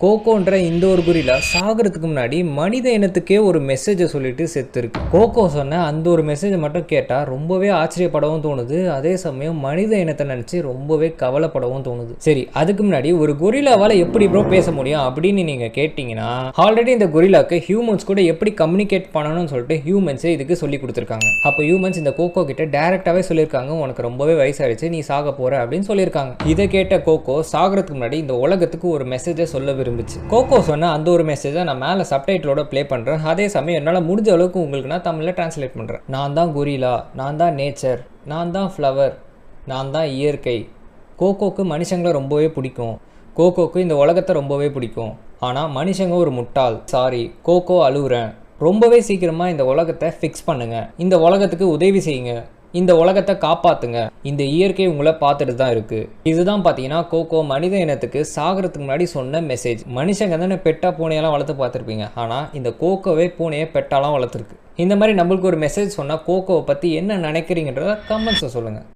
கோகோன்ற இந்த ஒரு குறிலா சாகிறதுக்கு முன்னாடி மனித இனத்துக்கே ஒரு மெசேஜை சொல்லிட்டு செத்துருக்கு. கோகோ சொன்ன அந்த ஒரு மெசேஜை மட்டும் கேட்டால் ரொம்பவே ஆச்சரியப்படவும் தோணுது. அதே சமயம் மனித இனத்தை நினச்சி ரொம்பவே கவலைப்படவும் தோணுது. சரி, அதுக்கு முன்னாடி ஒரு கொரில்லாவால் எப்படி ப்ரோ பேச முடியும் அப்படின்னு நீங்கள் கேட்டிங்கன்னா, ஆல்ரெடி இந்த கொரில்லாக்கு ஹியூமன்ஸ் கூட எப்படி கம்யூனிகேட் பண்ணணும்னு சொல்லிட்டு ஹியூமன்ஸே இதுக்கு சொல்லி கொடுத்துருக்காங்க. அப்போ ஹியூமன்ஸ் இந்த கோகோ கிட்ட டேரெக்டாகவே சொல்லியிருக்காங்க, உனக்கு ரொம்பவே வயசாகிடுச்சு, நீ சாக போகிற அப்படின்னு சொல்லியிருக்காங்க. இதை கேட்ட கோகோ சாகிறதுக்கு முன்னாடி இந்த உலகத்துக்கு ஒரு மெசேஜை சொல்ல விரும்புச்சு. கோகோ சொன்ன அந்த ஒரு மெசேஜை நான் மேலே சப்டைட்டிலோட ப்ளே பண்ணுறேன். அதே சமயம் என்னால் முடிஞ்ச அளவுக்கு உங்களுக்கு நான் தமிழில் டிரான்ஸ்லேட் பண்ணுறேன். நான் தான் கொரில்லா, நான் தான் நேச்சர், நான் தான் ஃப்ளவர், நான் தான் இயற்கை. கோகோக்கு மனுஷங்களை ரொம்பவே பிடிக்கும். கோகோக்கு இந்த உலகத்தை ரொம்பவே பிடிக்கும். ஆனால் மனுஷங்க ஒரு முட்டாள். சாரி கோகோ, அழுகுறேன். ரொம்பவே சீக்கிரமாக இந்த உலகத்தை ஃபிக்ஸ் பண்ணுங்கள். இந்த உலகத்துக்கு உதவி செய்யுங்க. இந்த உலகத்தை காப்பாற்றுங்க. இந்த இயற்கை உங்களை பார்த்துட்டு தான் இருக்குது. இதுதான் பார்த்தீங்கன்னா கோகோ மனித இனத்துக்கு சாகிறதுக்கு முன்னாடி சொன்ன மெசேஜ். மனுஷங்க தானே பெட்டா பூனையெல்லாம் வளர்த்து பார்த்துருப்பீங்க. ஆனால் இந்த கோகோவே பூனையை பெட்டாலாம் வளர்த்துருக்கு. இந்த மாதிரி நம்மளுக்கு ஒரு மெசேஜ் சொன்னால் கோகோவை பற்றி என்ன நினைக்கிறீங்கன்றத கமெண்ட்ஸை சொல்லுங்கள்.